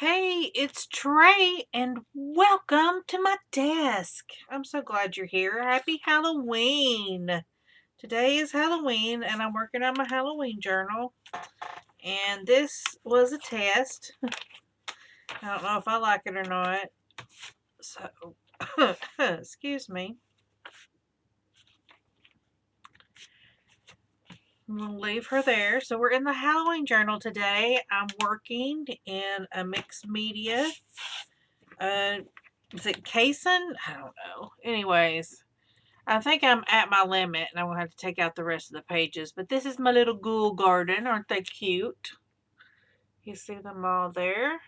Hey, it's Trey, and welcome to my desk. I'm so glad you're here. Happy Halloween. Today is Halloween, and I'm working on my Halloween journal. And this was a test. I don't know if I like it or not. So, excuse me. I'm going to leave her there. So, we're in the Halloween journal today. I'm working in a mixed media. Is it casein? I don't know. Anyways. I think I'm at my limit and I'm going to have to take out the rest of the pages. But this is my little ghoul garden. Aren't they cute? You see them all there.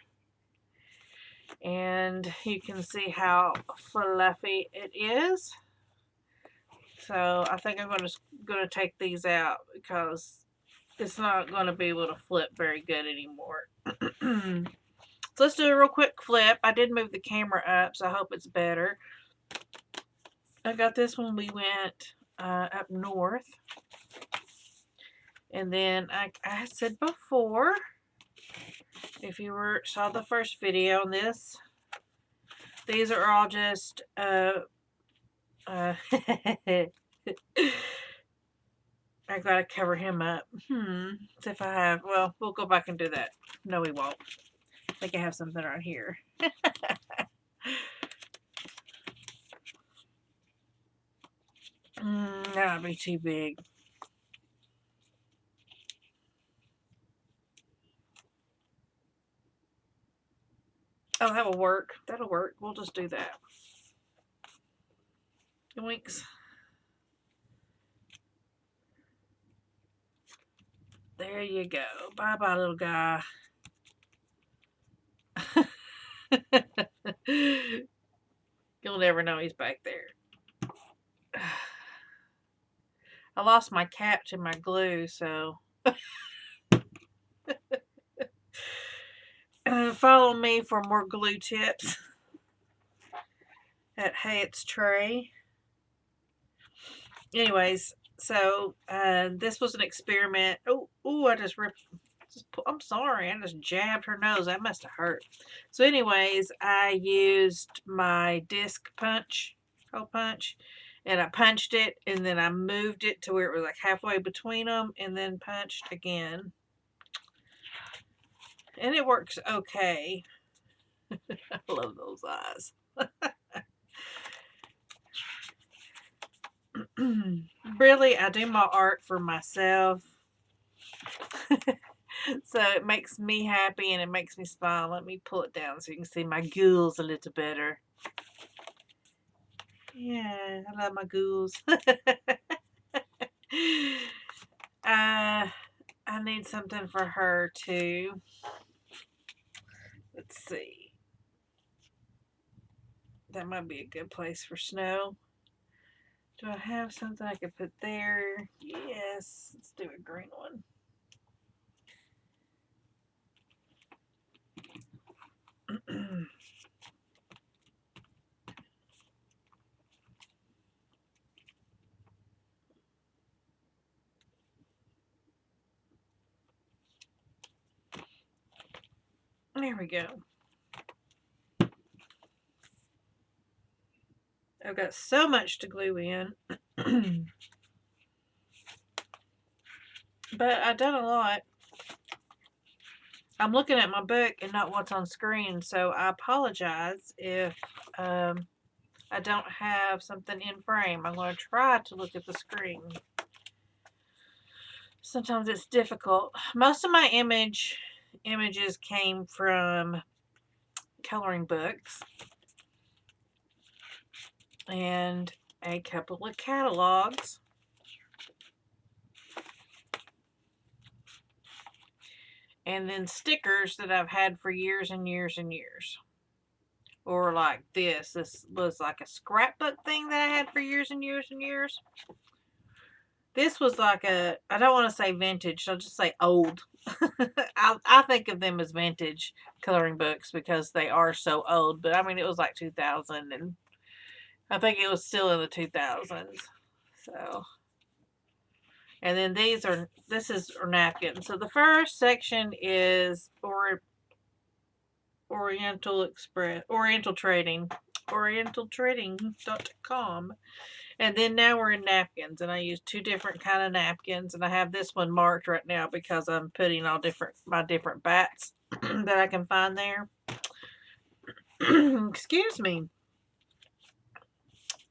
And you can see how fluffy it is. So I think I'm going to take these out because it's not going to be able to flip very good anymore. So let's do a real quick flip. I did move the camera up, so I hope it's better. I got this when we went up north. And then I said before, if you saw the first video on this, these are all just I gotta cover him up. See if I have. Well, we'll go back and do that. No, we won't. I think I have something right here. That'll be too big. Oh, that will work. That'll work. We'll just do that. Yoinks. There you go. Bye-bye, little guy. You'll never know he's back there. I lost my cap to my glue, so follow me for more glue tips at Hey It's Trey. Anyways, so this was an experiment. Oh, I just ripped. I'm sorry, I just jabbed her nose. That must have hurt. So, anyways, I used my disc hole punch, and I punched it, and then I moved it to where it was like halfway between them, and then punched again. And it works okay. I love those eyes. Really, I do my art for myself. So it makes me happy and it makes me smile. Let me pull it down so you can see my ghouls a little better. Yeah, I love my ghouls. I need something for her too. Let's see. That might be a good place for snow. Do I have something I could put there? Yes. Let's do a green one. There we go. I've got so much to glue in. But I've done a lot. I'm looking at my book and not what's on screen, so I apologize if I don't have something in frame. I'm going to try to look at the screen. Sometimes it's difficult. Most of my images came from coloring books and a couple of catalogs. And then stickers that I've had for years and years and years. Or like this. This was like a scrapbook thing that I had for years and years and years. This was like I don't want to say vintage, I'll just say old. I think of them as vintage coloring books because they are so old. But I mean, it was like 2000 and I think it was still in the 2000s. So, and then this is napkins. So the first section is Oriental Express, Oriental Trading, orientaltrading.com. And then now we're in napkins, and I use two different kind of napkins, and I have this one marked right now because I'm putting all my different bats that I can find there. Excuse me.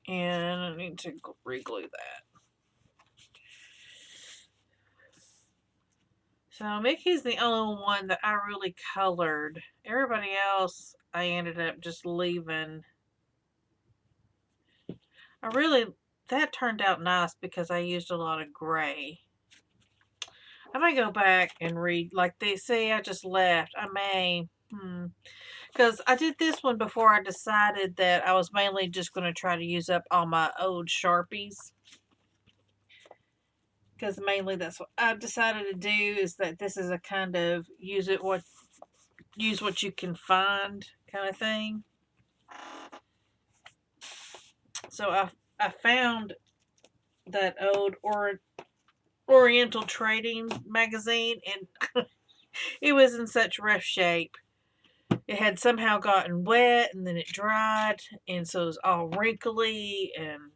And I need to re-glue that. So Mickey's the only one that I really colored. Everybody else I ended up just leaving. That turned out nice because I used a lot of gray. I may go back and read, like they say I just left. I may, because I did this one before I decided that I was mainly just going to try to use up all my old Sharpies. Because mainly that's what I've decided to do, is that this is a kind of use what you can find kind of thing. So I found that old Oriental Trading magazine, and it was in such rough shape. It had somehow gotten wet, and then it dried, and so it was all wrinkly, and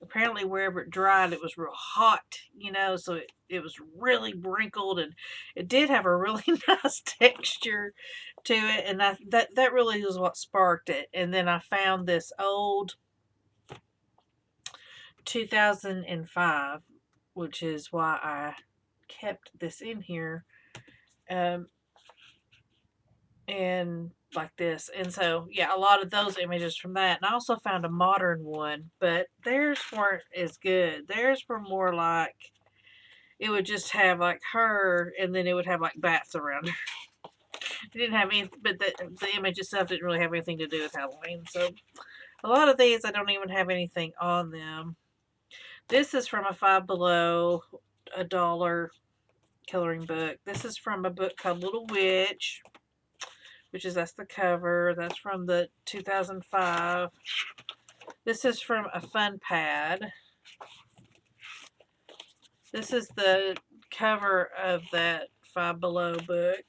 apparently wherever it dried, it was real hot, so it was really wrinkled, and it did have a really nice texture to it, and that really was what sparked it. And then I found this old 2005, which is why I kept this in here, and like this. And so, yeah, a lot of those images from that. And I also found a modern one, but theirs weren't as good. Theirs were more like, it would just have like her, and then it would have like bats around her. It didn't have any, but the image itself didn't really have anything to do with Halloween. So a lot of these I don't even have anything on them. This is from a Five Below, $1 coloring book. This is from a book called Little Witch, that's the cover. That's from the 2005. This is from a Fun Pad. This is the cover of that Five Below book.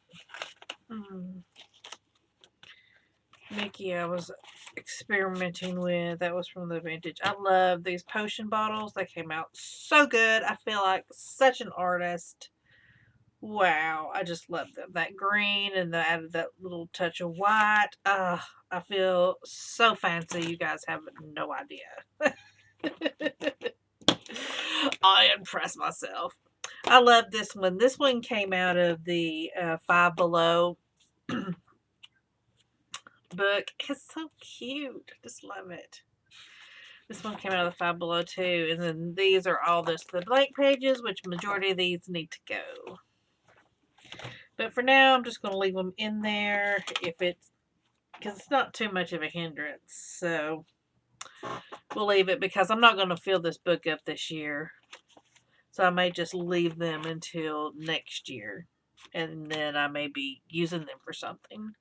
Mickey I was experimenting with. That was from the vintage. I love these potion bottles. They came out so good. I feel like such an artist. Wow, I just love them. That green and added that little touch of white. I feel so fancy. You guys have no idea. I impress myself. I love this one. This one came out of the Five Below book. It's so cute. I just love it. This one came out of the Five Below too. And then these are all the blank pages, which majority of these need to go. But for now, I'm just going to leave them in there because it's not too much of a hindrance. So we'll leave it because I'm not going to fill this book up this year. So I may just leave them until next year. And then I may be using them for something.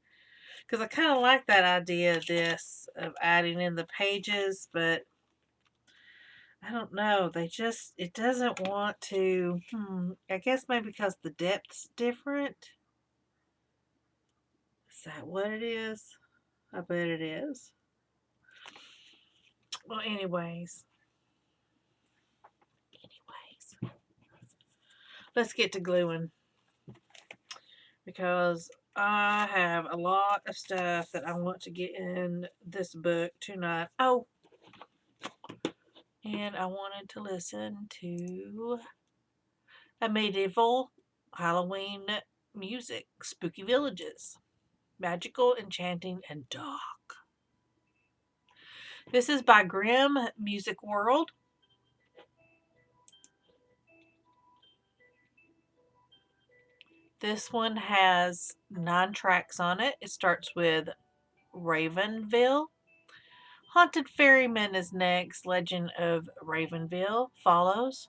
Because I kind of like that idea of adding in the pages, but I don't know. It doesn't want to, I guess maybe because the depth's different. Is that what it is? I bet it is. Well, anyways. Let's get to gluing. Because I have a lot of stuff that I want to get in this book tonight. Oh, and I wanted to listen to a medieval Halloween music, Spooky Villages. Magical, enchanting, and dark. This is by Grimm Music World. This one has 9 tracks on it. It starts with Ravenville. Haunted Ferryman is next. Legend of Ravenville follows.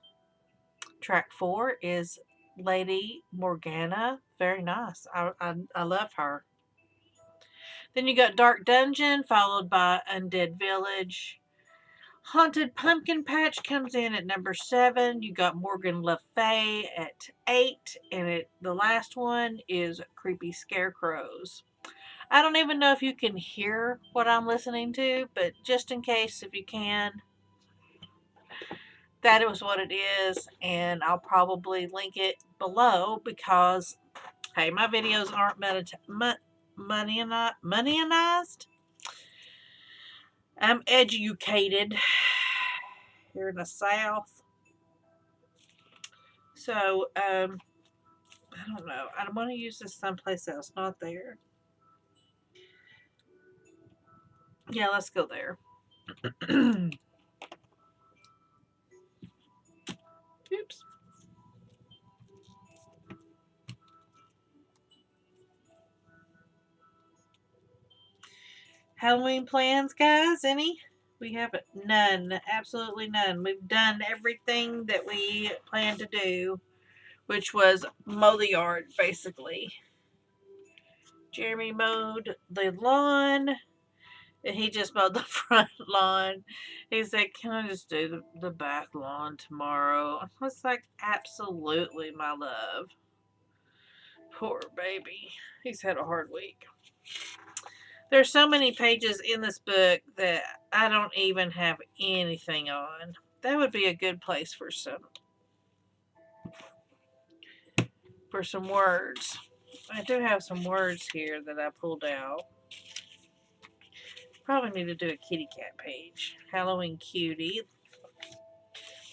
Track 4 is Lady Morgana. Very nice. I love her. Then you got Dark Dungeon, followed by Undead Village. Haunted Pumpkin Patch comes in at number 7. You got Morgan Le Fay at 8. And the last one is Creepy Scarecrows. I don't even know if you can hear what I'm listening to, but just in case, if you can, that was what it is. And I'll probably link it below because, hey, my videos aren't moneyized. I'm educated here in the South. So, I don't know. I want to use this someplace else, not there. Yeah, let's go there. Oops. Halloween plans, guys? Any? We have none. Absolutely none. We've done everything that we planned to do, which was mow the yard, basically. Jeremy mowed the lawn, and he just mowed the front lawn. He said, "Can I just do the back lawn tomorrow?" I was like, "Absolutely, my love." Poor baby. He's had a hard week. There's so many pages in this book that I don't even have anything on. That would be a good place for some words. I do have some words here that I pulled out. Probably need to do a kitty cat page. Halloween cutie.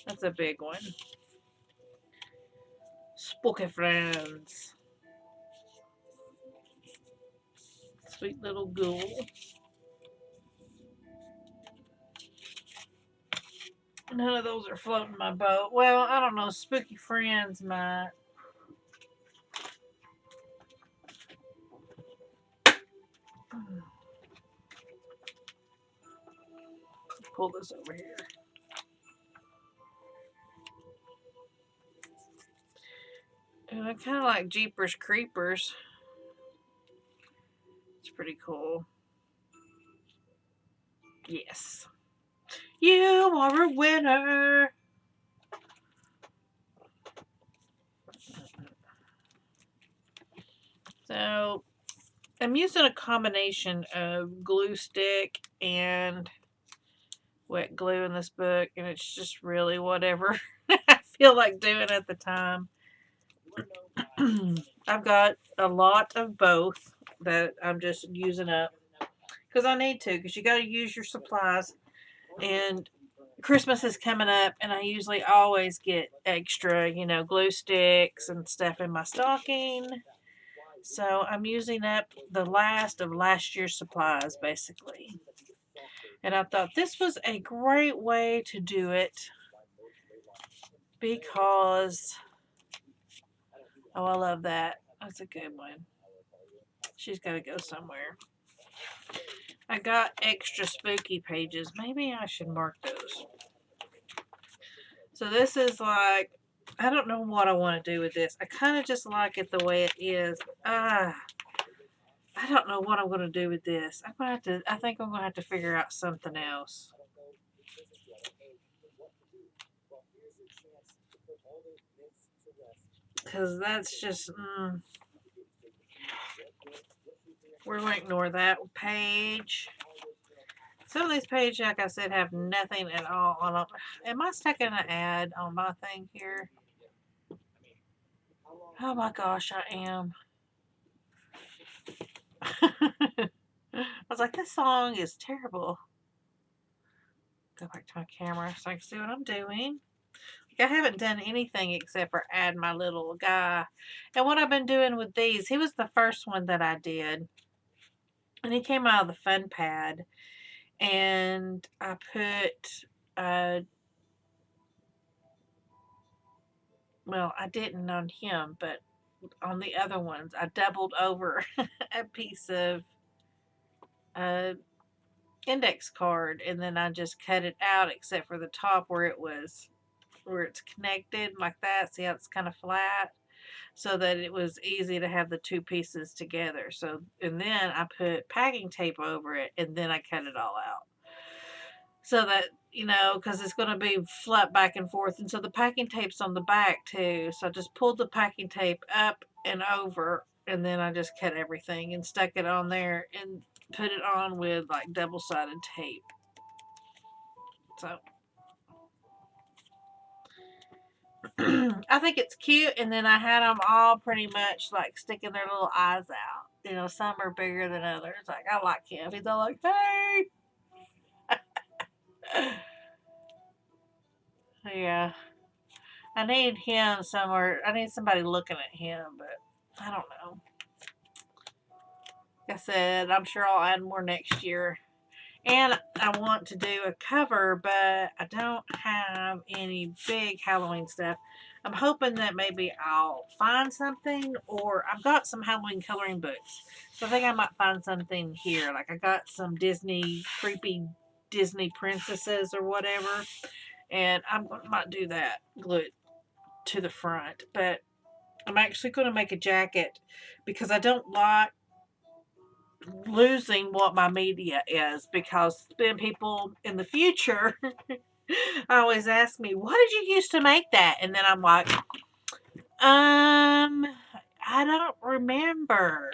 That's a big one. Spooky friends. Sweet little ghoul. None of those are floating my boat. Well, I don't know. Spooky friends might. Pull this over here. And I kind of like Jeepers Creepers. It's pretty cool. Yes. You are a winner. So, I'm using a combination of glue stick and wet glue in this book, and it's just really whatever I feel like doing at the time. I've got a lot of both that I'm just using up because I need to, because you got to use your supplies. And Christmas is coming up, and I usually always get extra, glue sticks and stuff in my stocking. So I'm using up the last of last year's supplies, basically. And I thought this was a great way to do it because, oh, I love that. That's a good one. She's got to go somewhere. I got extra spooky pages. Maybe I should mark those. So this is like, I don't know what I want to do with this. I kind of just like it the way it is. I don't know what I'm going to do with this. I think I'm going to have to figure out something else. Because that's just, we're going to ignore that page. Some of these pages, like I said, have nothing at all on them. Am I stuck in an ad on my thing here? Oh my gosh, I am. I was like, this song is terrible. Go back to my camera so I can see what I'm doing. I haven't done anything except for add my little guy. And what I've been doing with these, he was the first one that I did. And he came out of the fun pad. And I put, well, I didn't on him, but on the other ones, I doubled over a piece of index card, and then I just cut it out except for the top where it's connected like that. See how it's kind of flat, so that it was easy to have the two pieces together. So, and then I put packing tape over it, and then I cut it all out so that you know, because it's going to be flat back and forth. And so the packing tape's on the back too. So I just pulled the packing tape up and over, and then I just cut everything and stuck it on there and put it on with like double-sided tape. So I think it's cute. And then I had them all pretty much like sticking their little eyes out. You know, some are bigger than others. Like I like him. He's all like, hey. Yeah. I need him somewhere. I need somebody looking at him, but I don't know. Like I said, I'm sure I'll add more next year. And I want to do a cover, but I don't have any big Halloween stuff. I'm hoping that maybe I'll find something, or I've got some Halloween coloring books. So I think I might find something here. Like I got some creepy Disney princesses or whatever. And I might do that, glue it to the front. But I'm actually going to make a jacket because I don't like losing what my media is, because then people in the future always ask me, what did you use to make that? And then I'm like, I don't remember.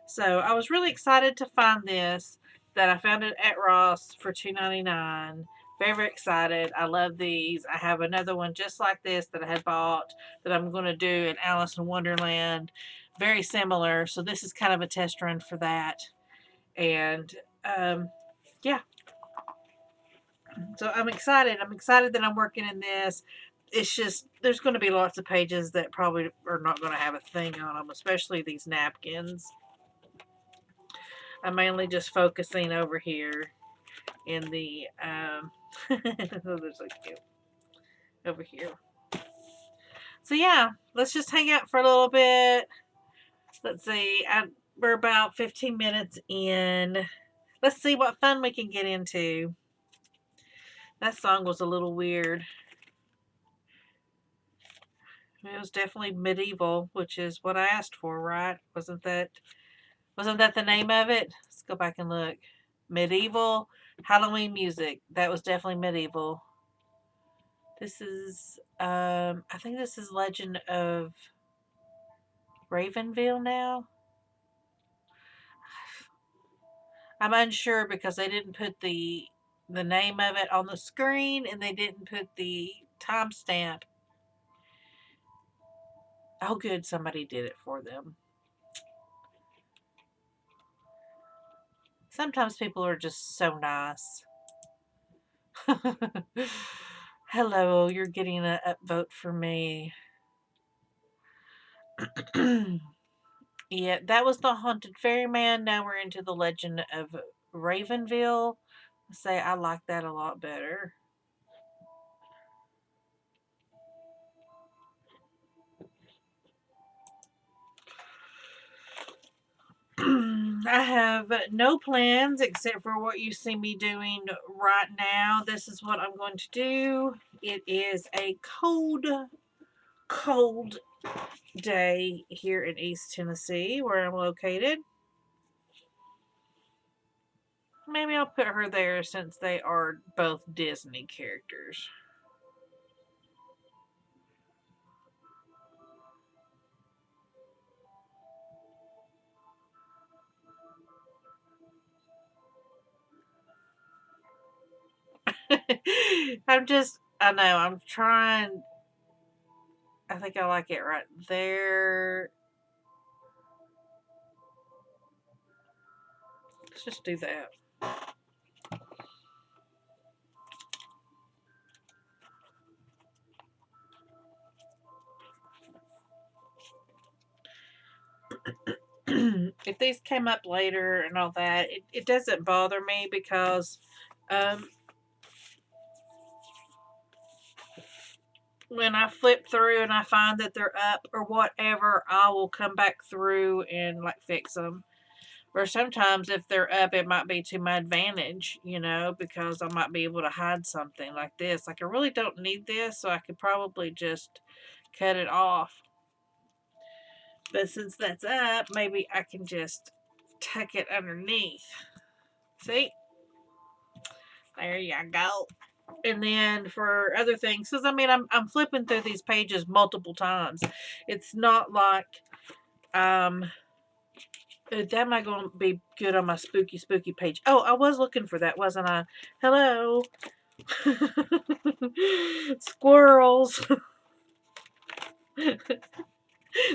So I was really excited to find this, that I found it at Ross for $2.99. Very excited. I love these. I have another one just like this that I had bought that I'm going to do in Alice in Wonderland. Very similar. So this is kind of a test run for that. And yeah. So I'm excited. I'm excited that I'm working in this. It's just, there's going to be lots of pages that probably are not going to have a thing on them, especially these napkins. I'm mainly just focusing over here in the, oh, they're so cute. Over here. So yeah, let's just hang out for a little bit. Let's see, we're about 15 minutes in. Let's see what fun we can get into. That song was a little weird. It was definitely medieval, which is what I asked for, right? Wasn't that the name of it? Let's go back and look. Medieval Halloween music. That was definitely medieval. This is I think this is Legend of Ravenville now. I'm unsure because they didn't put the name of it on the screen, and they didn't put the timestamp. Oh good, somebody did it for them. Sometimes people are just so nice. Hello, you're getting an upvote for me. Yeah, that was the Haunted Ferryman. Now we're into the Legend of Ravenville. I say I like that a lot better. I have no plans except for what you see me doing right now. This is what I'm going to do. It is a cold, cold day here in East Tennessee, where I'm located. Maybe I'll put her there since they are both Disney characters. I know, I'm trying. I think I like it right there. Let's just do that. If these came up later and all that, it doesn't bother me because when I flip through and I find that they're up or whatever, I will come back through and like fix them. Or sometimes if they're up, it might be to my advantage, you know, because I might be able to hide something like this. Like I really don't need this, so I could probably just cut it off. But since that's up, maybe I can just tuck it underneath. See? There you go. And then for other things, because I mean, I'm flipping through these pages multiple times. It's not like that might going to be good on my spooky page. Oh, I was looking for that, wasn't I? Hello, squirrels.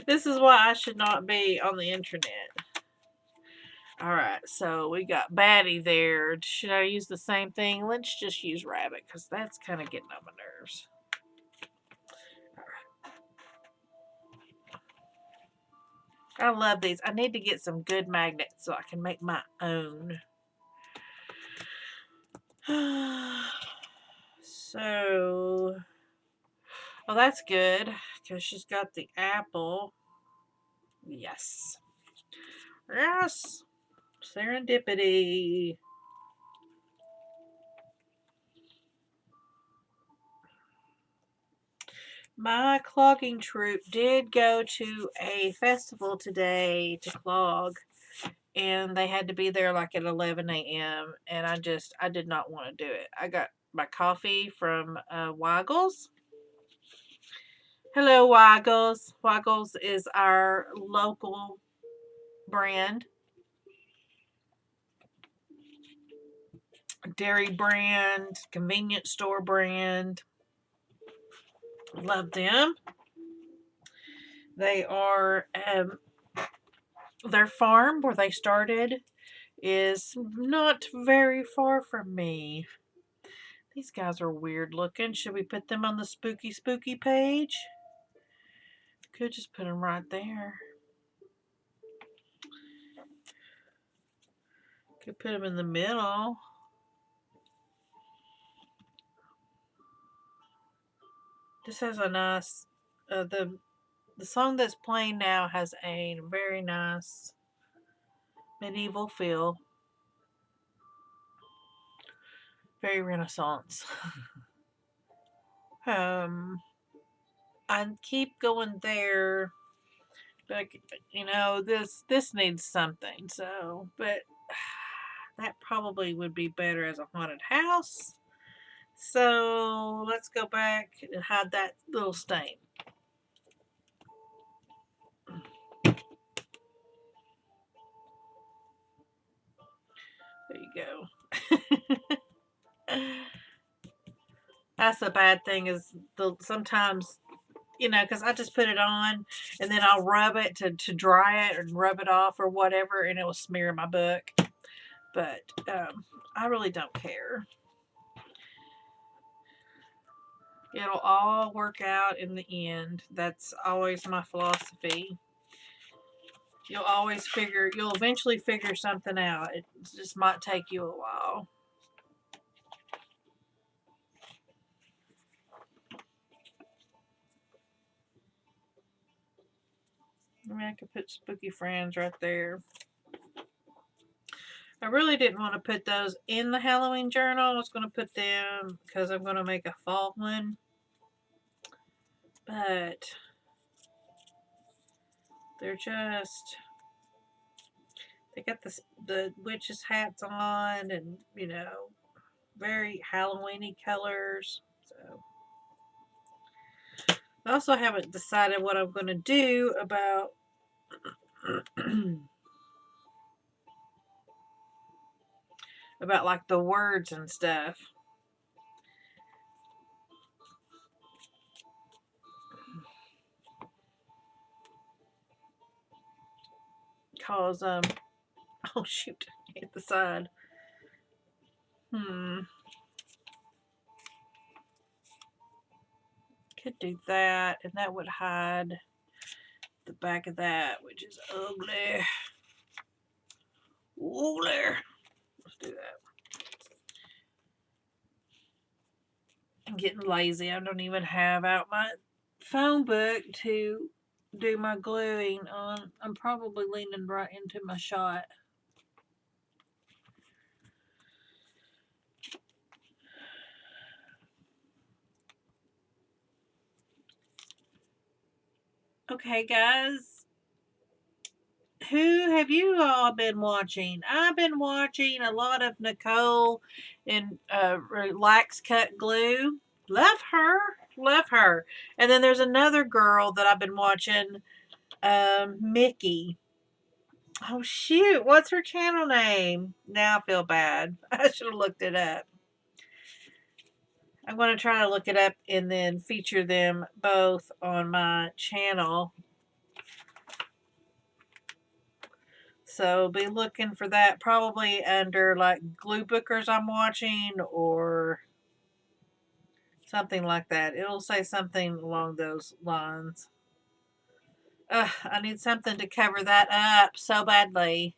This is why I should not be on the internet. All right, so we got Batty there. Should I use the same thing? Let's just use Rabbit because that's kind of getting on my nerves. I love these. I need to get some good magnets so I can make my own. So, well, that's good because she's got the apple. Yes. Yes. Serendipity. My clogging troupe did go to a festival today to clog, and they had to be there like at 11 a.m. and I did not want to do it. I got my coffee from Waggles. Hello, Waggles. Waggles is our local brand, dairy brand, convenience store brand. Love them. They are their farm where they started is not very far from me. These guys are weird looking. Should we put them on the spooky page? Could just put them right there. Could put them in the middle. This has a nice, the song that's playing now has a very nice medieval feel. Very Renaissance. I keep going there, but you know this needs something. So, but that probably would be better as a haunted house. So let's go back and hide that little stain. There you go. That's the bad thing is sometimes, you know, because I just put it on and then I'll rub it to dry it and rub it off or whatever, and it will smear my book. But I really don't care. It'll all work out in the end. That's always my philosophy. You'll eventually figure something out. It just might take you a while. I mean, I could put Spooky Friends right there. I really didn't want to put those in the Halloween journal. I was going to put them because I'm going to make a fall one. But they're just, they got the witches' hats on and, you know, very Halloweeny colors. So I also haven't decided what I'm going to do about about like the words and stuff. Cause oh shoot, hit the side. Could do that, and that would hide the back of that, which is ugly. Whoa there. Let's do that. I'm getting lazy. I don't even have out my phone book to do my gluing on. I'm probably leaning right into my shot. Okay, guys. who have you all been watching? I've been watching a lot of Nicole in Relax Cut Glue. Love her. Love her. And then there's another girl that I've been watching, Mickey. Oh, shoot. What's her channel name? Now I feel bad. I should have looked it up. I'm going to try to look it up and then feature them both on my channel. So be looking for that probably under like Gluebookers I'm watching or something like that. It'll say something along those lines. I need something to cover that up so badly.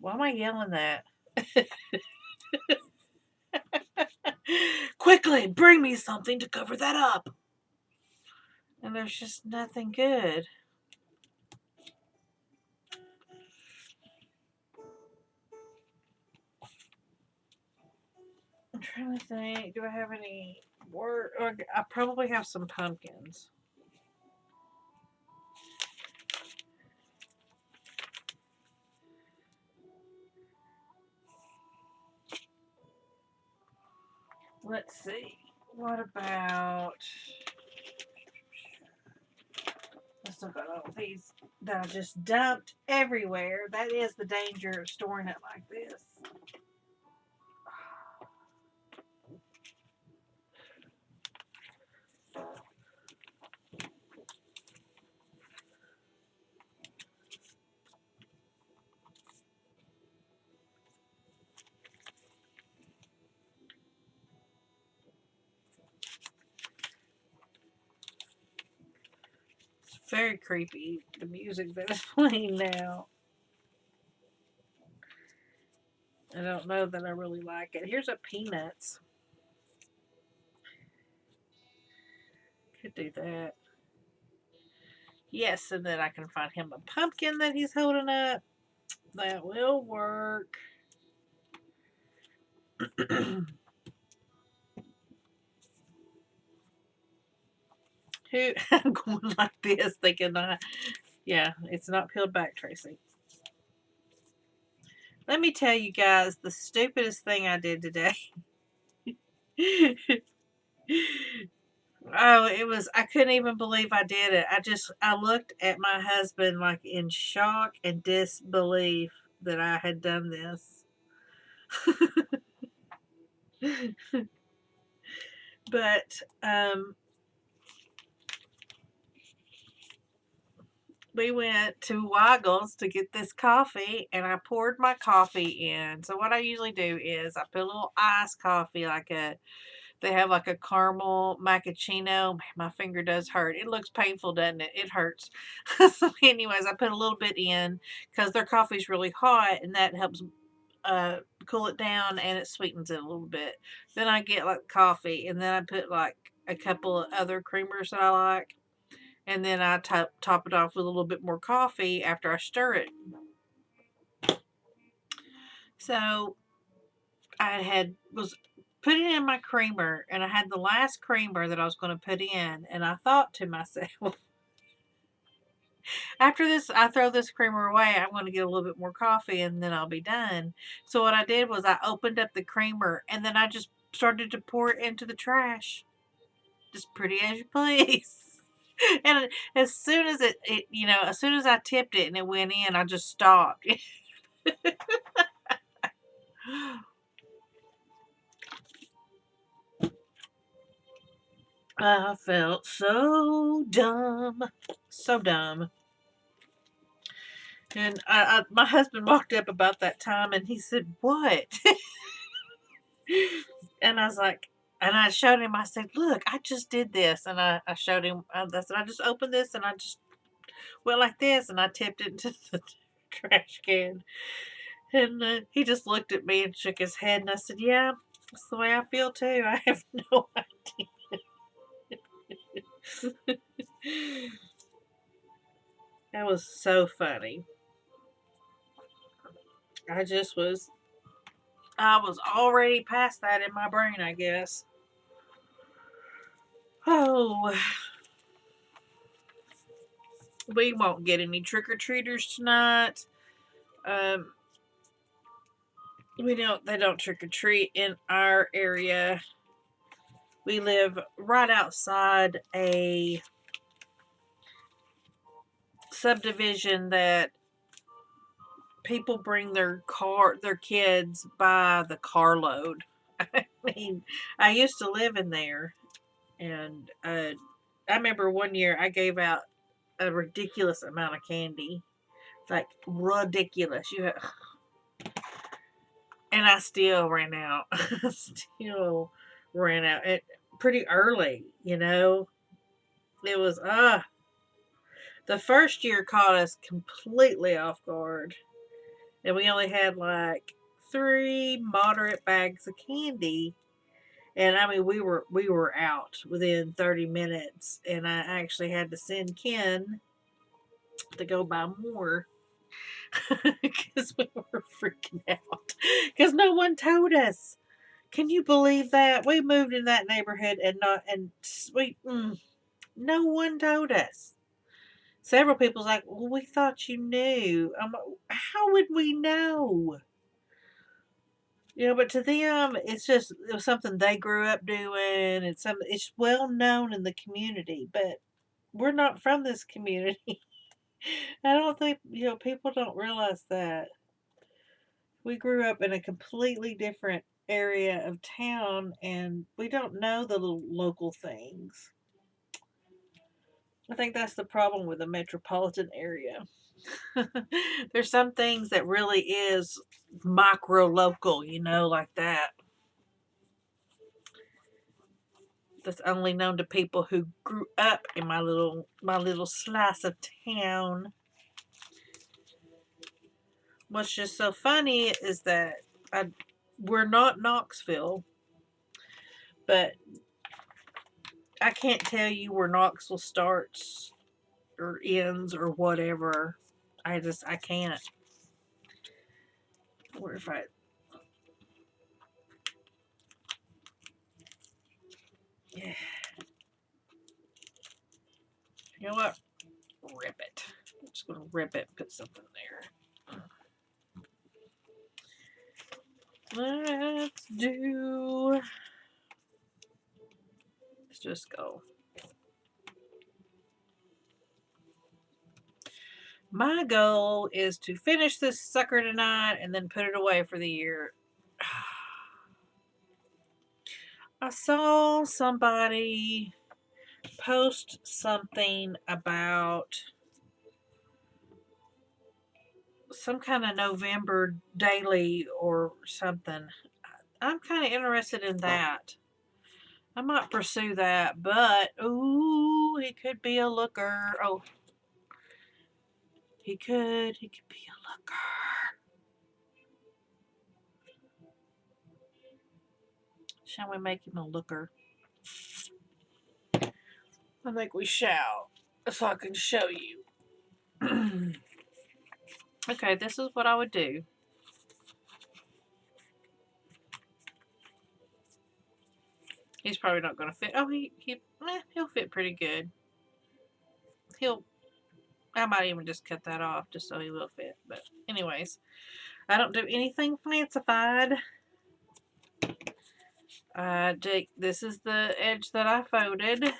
Why am I yelling that? Quickly, bring me something to cover that up. And there's just nothing good. I'm trying to think. Do I have any word? Or I probably have some pumpkins. Let's see. What about... Let's talk about all these that I just dumped everywhere. That is the danger of storing it like this. It's very creepy, the music that is playing now. I don't know that I really like it. Here's a Peanuts. Could do that. Yes, and then I can find him a pumpkin that he's holding up. That will work. Who I'm going like this, thinking yeah, it's not peeled back, Tracy. Let me tell you guys the stupidest thing I did today. Oh, I couldn't even believe I did it. I looked at my husband like in shock and disbelief that I had done this. But, we went to Wiggles to get this coffee and I poured my coffee in. So what I usually do is I put a little iced coffee, they have like a caramel macchiato. My finger does hurt. It looks painful, doesn't it? It hurts. So anyways, I put a little bit in because their coffee's really hot and that helps cool it down and it sweetens it a little bit. Then I get like coffee and then I put like a couple of other creamers that I like. And then I top it off with a little bit more coffee after I stir it. So I was putting in my creamer and I had the last creamer that I was going to put in and I thought to myself, after this I throw this creamer away, I'm going to get a little bit more coffee and then I'll be done. So what I did was I opened up the creamer and then I just started to pour it into the trash. Just pretty as you please. And as soon as as soon as I tipped it and it went in, I just stopped. I felt so dumb. So dumb. And my husband walked up about that time and he said, "What?" And I was like, and I showed him, I said, "Look, I just did this." And I showed him, I said, "I just opened this and I just went like this and I tipped it into the trash can." And he just looked at me and shook his head. And I said, "Yeah, that's the way I feel too. I have no idea." That was so funny. I was already past that in my brain, I guess. Oh, We won't get any trick-or-treaters tonight. They don't trick-or-treat in our area. We live right outside a subdivision that people bring their kids by the carload. I mean, I used to live in there, and I remember one year I gave out a ridiculous amount of candy, like ridiculous. And I still ran out. Still ran out pretty early. It was the first year caught us completely off guard. And we only had like 3 moderate bags of candy. And I mean, we were out within 30 minutes, and I actually had to send Ken to go buy more because we were freaking out because no one told us. Can you believe that we moved in that neighborhood no one told us. Several people's like, well, we thought you knew. I'm like, how would we know? But to them, it was something they grew up doing. It's well known in the community, but we're not from this community. I don't think, people don't realize that. We grew up in a completely different area of town, and we don't know the little local things. I think that's the problem with the metropolitan area. There's some things that really is micro local, like that. That's only known to people who grew up in my little slice of town. What's just so funny is that we're not Knoxville, but I can't tell you where Knoxville starts or ends or whatever. I can't. Where if I yeah. You know what? Rip it. I'm just gonna rip it, put something there. Let's just go. My goal is to finish this sucker tonight and then put it away for the year. I saw somebody post something about some kind of November daily or something. I'm kind of interested in that. I might pursue that, but ooh, he could be a looker. Oh, he could be a looker. Shall we make him a looker? I think we shall, so I can show you. Okay, this is what I would do. He's probably not going to fit. Oh, he'll fit pretty good. I might even just cut that off just so he will fit. But anyways, I don't do anything fancified. This is the edge that I folded.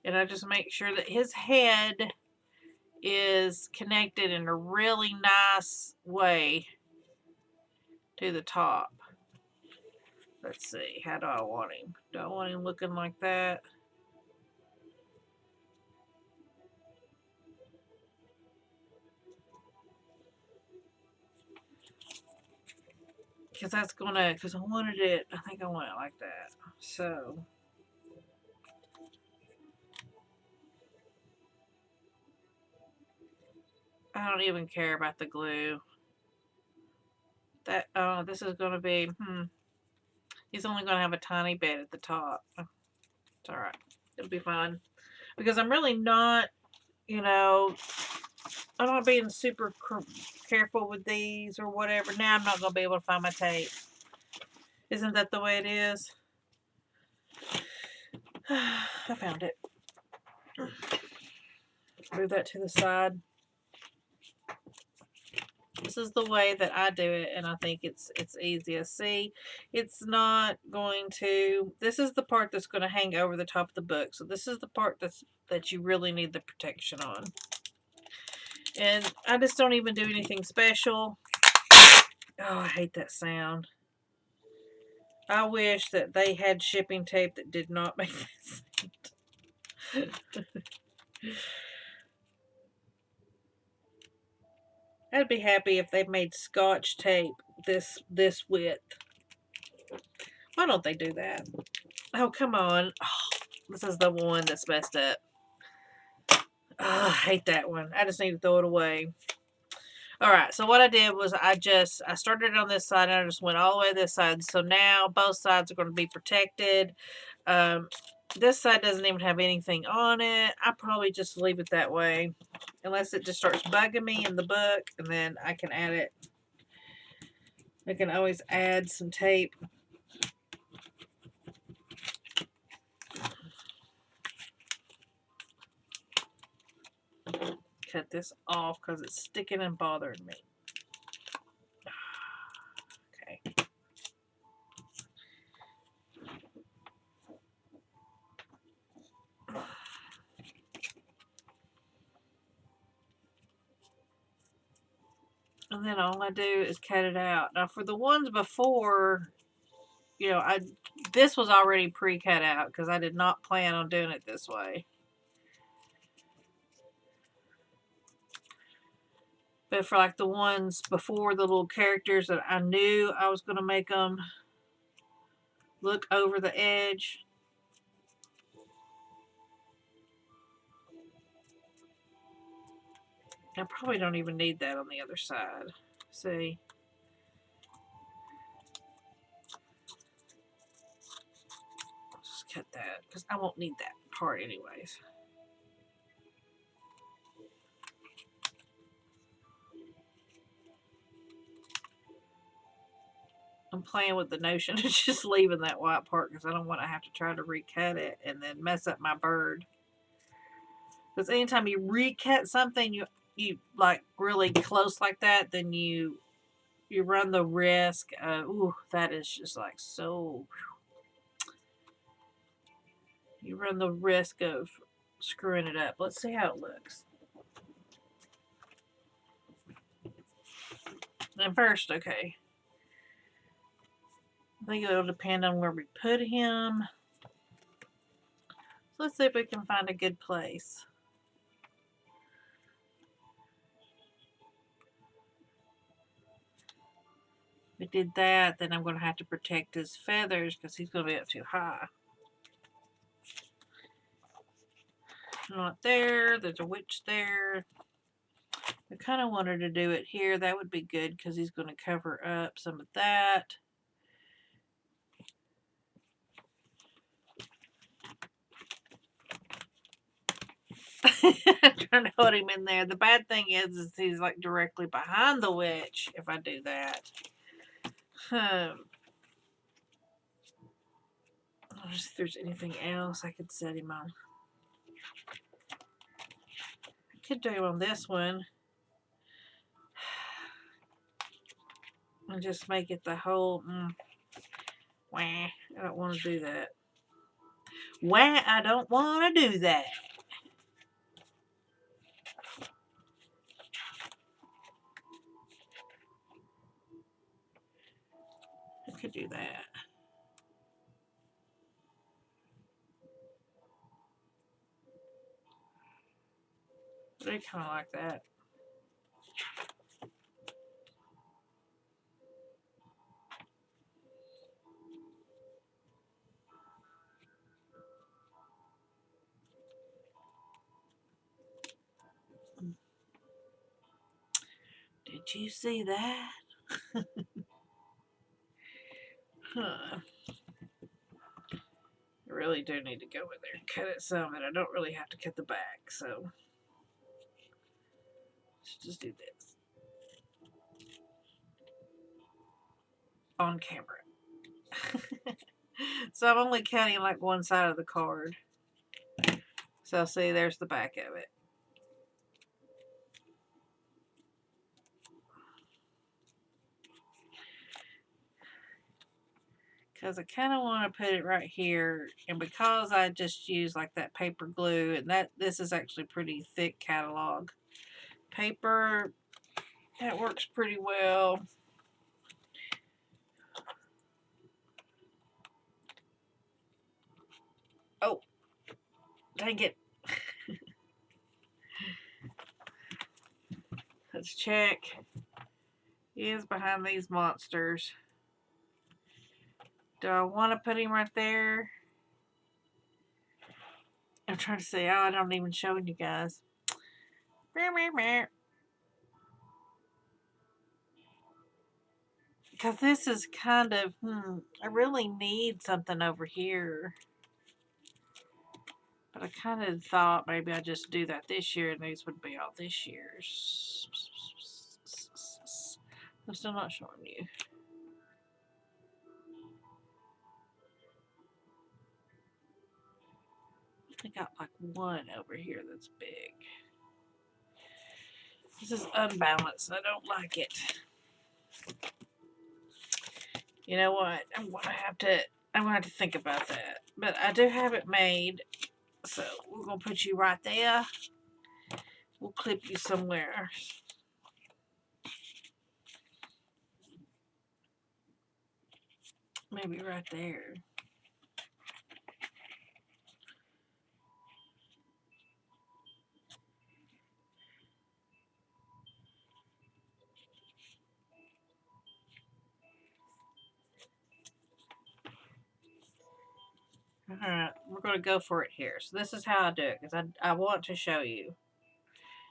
And I just make sure that his head is connected in a really nice way to the top. Let's see, how do I want him? Do I want him looking like that? Because I wanted it, I think I want it like that. So, I don't even care about the glue. This is going to be, he's only going to have a tiny bit at the top. It's alright. It'll be fine. Because I'm really not, I'm not being super careful with these or whatever. Now I'm not going to be able to find my tape. Isn't that the way it is? I found it. Move that to the side. This is the way that I do it, and I think it's easiest. See, it's not going to, this is the part that's going to hang over the top of the book. So this is the part that you really need the protection on. And I just don't even do anything special. Oh, I hate that sound. I wish that they had shipping tape that did not make that sound. I'd be happy if they made Scotch tape this width. Why don't they do that? Oh, come on. Oh, this is the one that's messed up. Oh, I hate that one. I just need to throw it away. Alright, so what I did was I started on this side and I just went all the way to this side. So now both sides are going to be protected. This side doesn't even have anything on it. I probably just leave it that way. Unless it just starts bugging me in the book. And then I can add it. I can always add some tape. Cut this off because it's sticking and bothering me. Okay. And then all I do is cut it out. Now for the ones before, you know, this was already pre-cut out because I did not plan on doing it this way. But for like the ones before, the little characters that I knew I was going to make them look over the edge. I probably don't even need that on the other side. See? Just cut that because I won't need that part anyways. I'm playing with the notion of just leaving that white part because I don't want to have to try to recut it and then mess up my bird. Because anytime you recut something, you like really close like that, then you run the risk of, ooh, that is just like so. You run the risk of screwing it up. Let's see how it looks. And first, okay. I think it'll depend on where we put him. So let's see if we can find a good place. We did that, then I'm going to have to protect his feathers because he's going to be up too high. Not there. There's a witch there. I kind of wanted to do it here. That would be good because he's going to cover up some of that. I'm trying to put him in there. The bad thing is he's like directly behind the witch if I do that. Let's see if there's anything else I could set him on. I could do him on this one. And just make it the whole, wah, I don't want to do that. Wah, I don't want to do that. I could do that. They kind of like that. Did you see that? Huh. I really do need to go in there and cut it some, and I don't really have to cut the back, so let's just do this on camera. So I'm only cutting like one side of the card. So see, there's the back of it. because I kind of want to put it right here, and because I just use like that paper glue, and this is actually pretty thick catalog paper, that works pretty well. Oh, dang it. Let's check. He is behind these monsters. Do I want to put him right there? I'm trying to say, oh, I don't even show you guys. Because this is kind of, I really need something over here. But I kind of thought maybe I'd just do that this year and these would be all this year's. I'm still not showing you. I got like one over here that's big. This is unbalanced. I don't like it. You know what? I'm gonna have to think about that. But I do have it made. So we're gonna put you right there. We'll clip you somewhere. Maybe right there. Alright, we're going to go for it here. So this is how I do it, because I want to show you.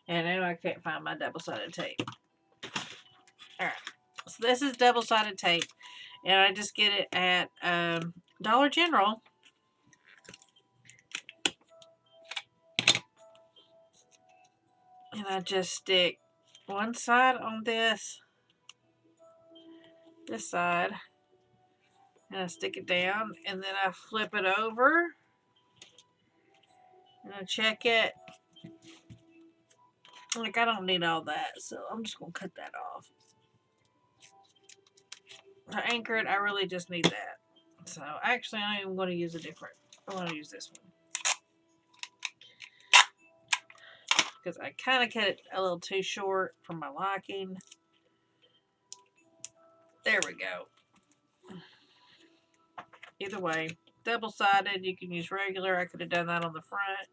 And now I can't find my double-sided tape. Alright, so this is double-sided tape. And I just get it at Dollar General. And I just stick one side on this side. And I stick it down. And then I flip it over. And I check it. Like, I don't need all that. So I'm just going to cut that off. To anchor it, I really just need that. So actually, I am going to use a different. I want to use this one. Because I kind of cut it a little too short for my liking. There we go. Either way, double-sided, you can use regular. I could have done that on the front,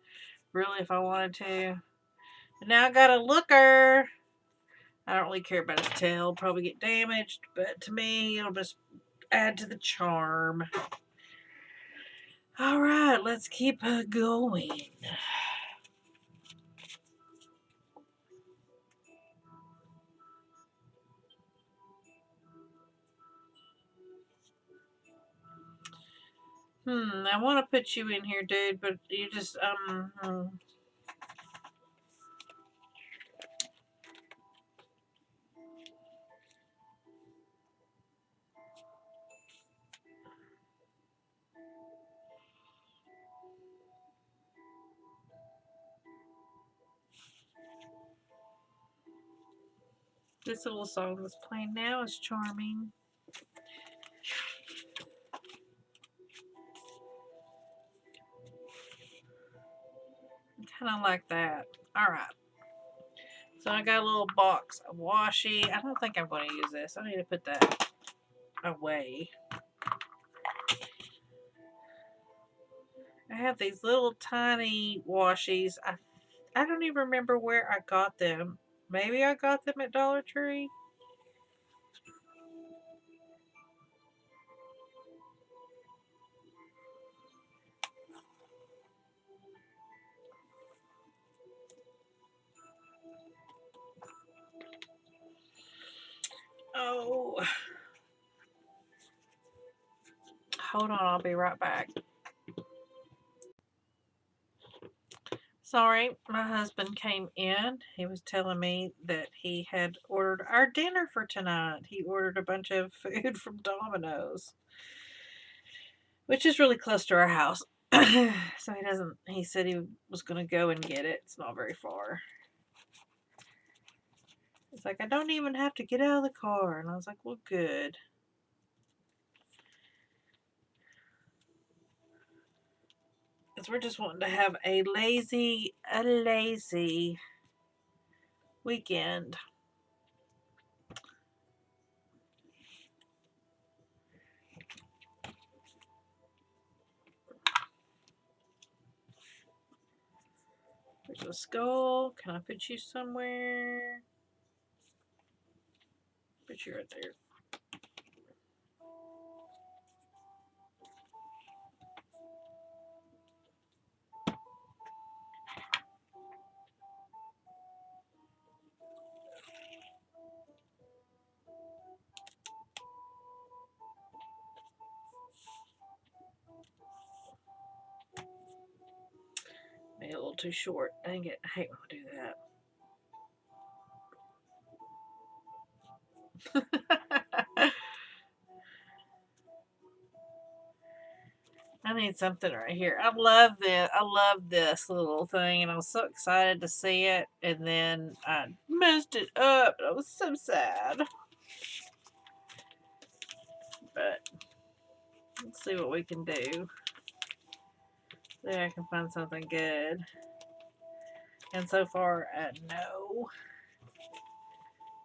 really, if I wanted to. And now I got a looker. I don't really care about his tail. It'll probably get damaged, but to me, it'll just add to the charm. All right, let's keep going. I want to put you in here, dude, but you just, this little song that's playing now is charming. Kind of like that. All right. So I got a little box of washi. I don't think I'm going to use this. I need to put that away. I have these little tiny washies. I don't even remember where I got them. Maybe I got them at Dollar Tree. Oh. Hold on, I'll be right back. Sorry, my husband came in. He was telling me that he had ordered our dinner for tonight. He ordered a bunch of food from Domino's, which is really close to our house. So he said he was going to go and get it. It's not very far. It's like, I don't even have to get out of the car. And I was like, well, good. because we're just wanting to have a lazy weekend. There's a skull. Can I put you somewhere? Put you right there. Maybe a little too short. Dang it. I hate when I do that. I need something right here. I love this. I love this little thing, and I was so excited to see it, and then I messed it up. I was so sad. But let's see what we can do. See if I can find something good. And so far, no.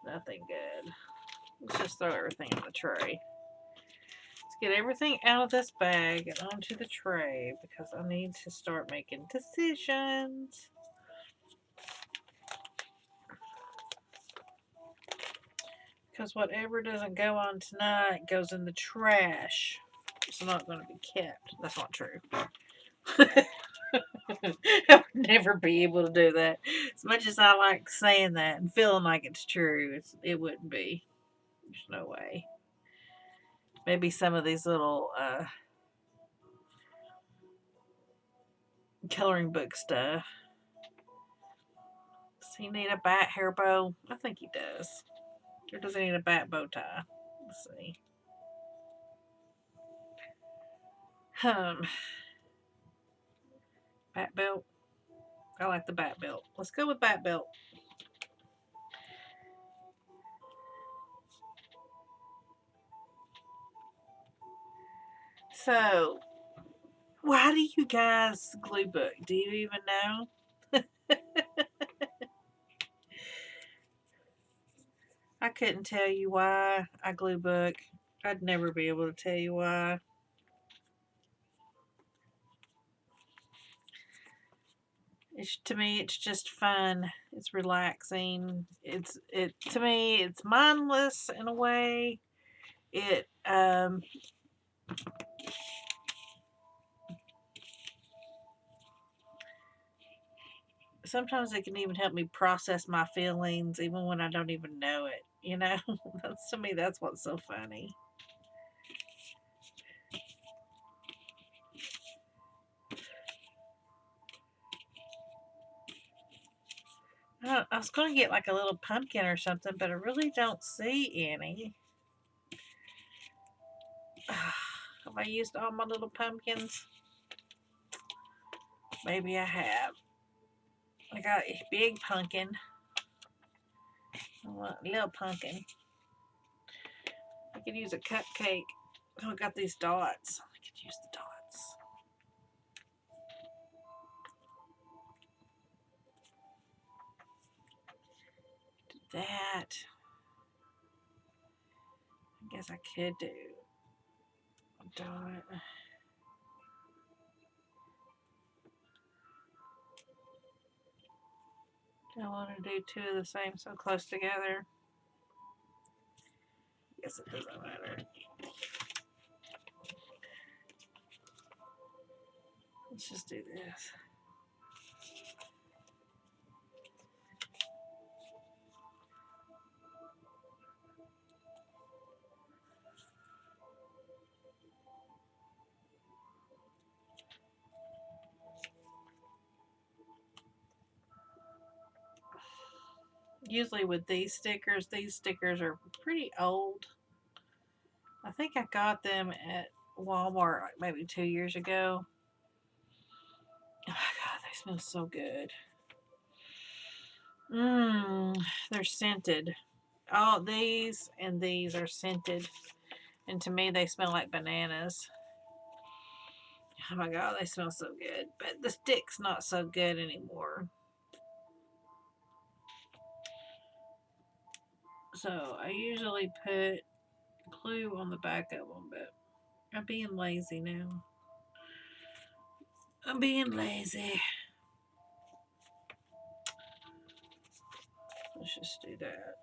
Nothing good. Let's just throw everything in the tray. Let's get everything out of this bag and onto the tray because I need to start making decisions. Because whatever doesn't go on tonight goes in the trash. It's not going to be kept. That's not true. I would never be able to do that. As much as I like saying that and feeling like it's true, it wouldn't be. There's no way. Maybe some of these little coloring book stuff. Does he need a bat hair bow? I think he does. Or does he need a bat bow tie? Let's see. Bat belt. I like the bat belt. Let's go with bat belt. So, why do you guys glue book? Do you even know? I couldn't tell you why I glue book. I'd never be able to tell you why. To me, it's just fun. It's relaxing. To me, it's mindless in a way. Sometimes it can even help me process my feelings even when I don't even know it. You know, to me, that's what's so funny. I was going to get like a little pumpkin or something, but I really don't see any. Have I used all my little pumpkins? Maybe I have. I got a big pumpkin. I want a little pumpkin. I could use a cupcake. Oh, I got these dots. I could use the dots. Do that. I guess I could do a dot. Do I want to do two of the same so close together? I guess it doesn't matter. Let's just do this. Usually with these stickers are pretty old. I think I got them at Walmart like maybe 2 years ago. Oh God, they smell so good. They're scented. All these and these are scented. And to me, they smell like bananas. Oh my god, they smell so good. But the stick's not so good anymore. So I usually put glue on the back of them, but I'm being lazy now. I'm being lazy. Let's just do that.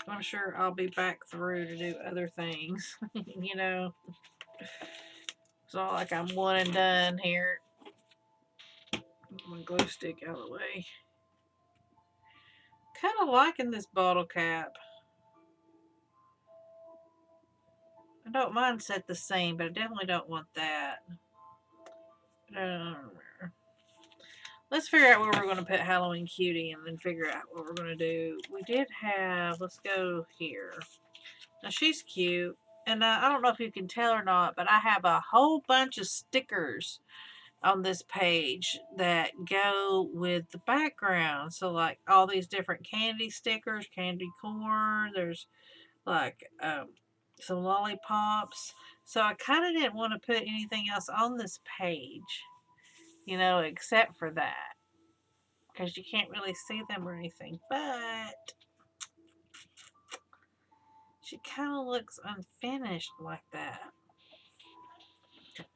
I'm sure I'll be back through to do other things. You know, it's not like I'm one and done here. Get my glue stick out of the way. Kind of liking this bottle cap. I don't mind set the same, but I definitely don't want that. Let's figure out where we're going to put Halloween Cutie and then figure out what we're going to do. We did have, let's go here. Now she's cute. And I don't know if you can tell or not, but I have a whole bunch of stickers on this page that go with the background. So like all these different candy stickers, candy corn, there's like some lollipops. So I kind of didn't want to put anything else on this page, you know, except for that. Because you can't really see them or anything. But she kind of looks unfinished like that.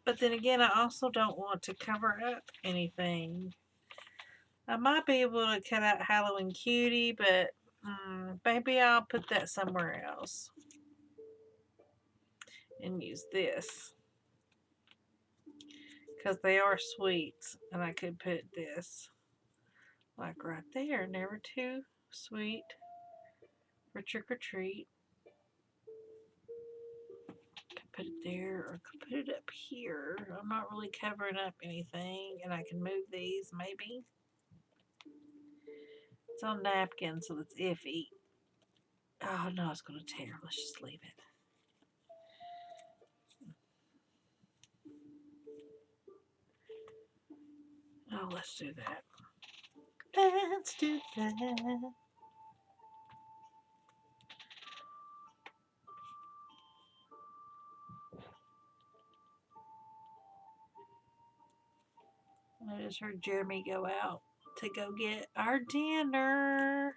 But then again, I also don't want to cover up anything. I might be able to cut out Halloween Cutie, but maybe I'll put that somewhere else. And use this. Because they are sweets. And I could put this. Like right there. Never too sweet for trick or treat. Could put it there or could put it up here. I'm not really covering up anything. And I can move these maybe. It's on napkin, so it's iffy. Oh no, it's going to tear. Let's just leave it. Oh, let's do that. Let's do that. I just heard Jeremy go out to go get our dinner.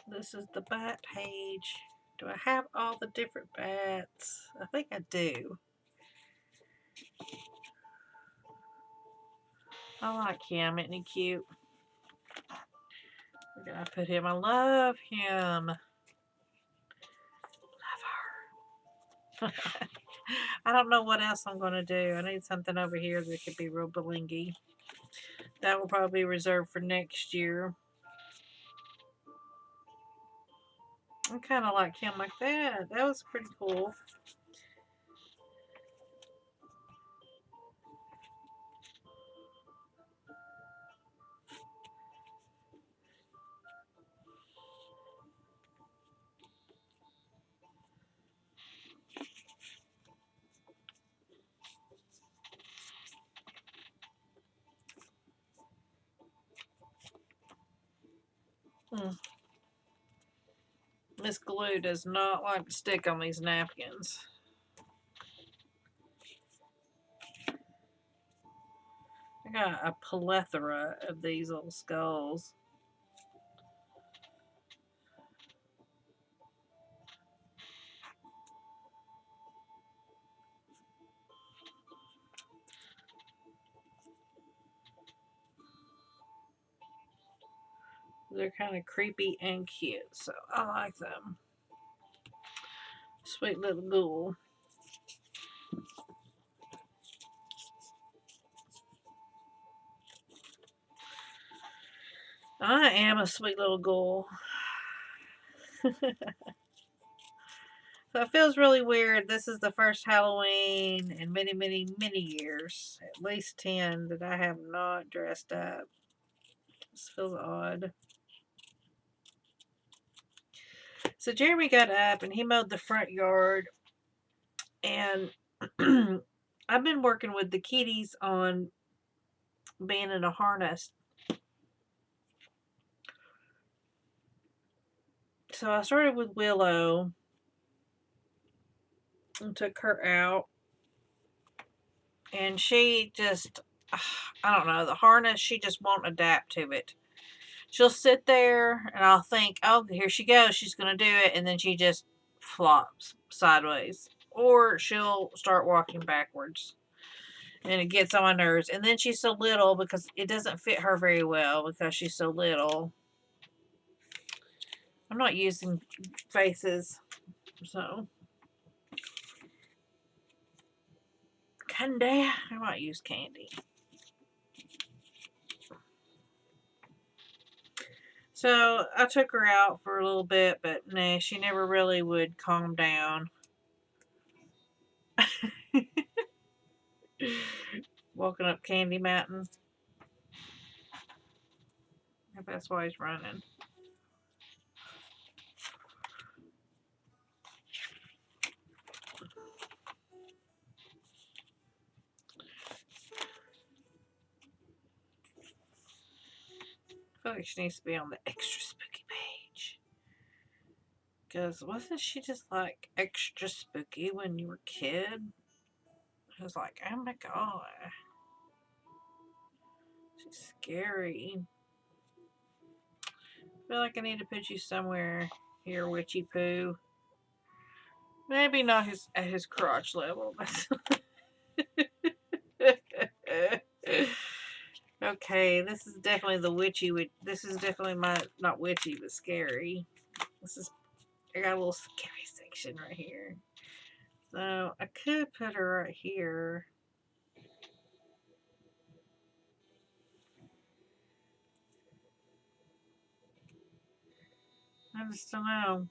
This is the bat page. Do I have all the different bats? I think I do. I like him. Isn't he cute? We're going to put him. I love him. Love her. I don't know what else I'm going to do. I need something over here that could be real blingy. That will probably be reserved for next year. I kind of like him like that. That was pretty cool. This glue does not like to stick on these napkins. I got a plethora of these little skulls. They're kind of creepy and cute, so I like them. Sweet little ghoul. I am a sweet little ghoul. So it feels really weird. This is the first Halloween in many, many, many years, at least 10, that I have not dressed up. This feels odd. So Jeremy got up and he mowed the front yard, and I've been working with the kitties on being in a harness. So I started with Willow and took her out, and she just, I don't know, the harness, she just won't adapt to it. She'll sit there and I'll think, oh, here she goes, she's going to do it, and then she just flops sideways. Or she'll start walking backwards. And it gets on my nerves. And then she's so little, because it doesn't fit her very well because she's so little. I'm not using faces, so. Candy. I might use candy. So I took her out for a little bit, but nah, she never really would calm down. Walking up Candy Mountain. If that's why he's running. I feel like she needs to be on the extra spooky page. Because wasn't she just like extra spooky when you were a kid? I was like, oh my god. She's scary. I feel like I need to put you somewhere here, Witchy Poo. Maybe not at his crotch level. Okay, this is definitely the witchy. This is definitely my, not witchy, but scary. This is, I got a little scary section right here. So I could put her right here. I just don't know.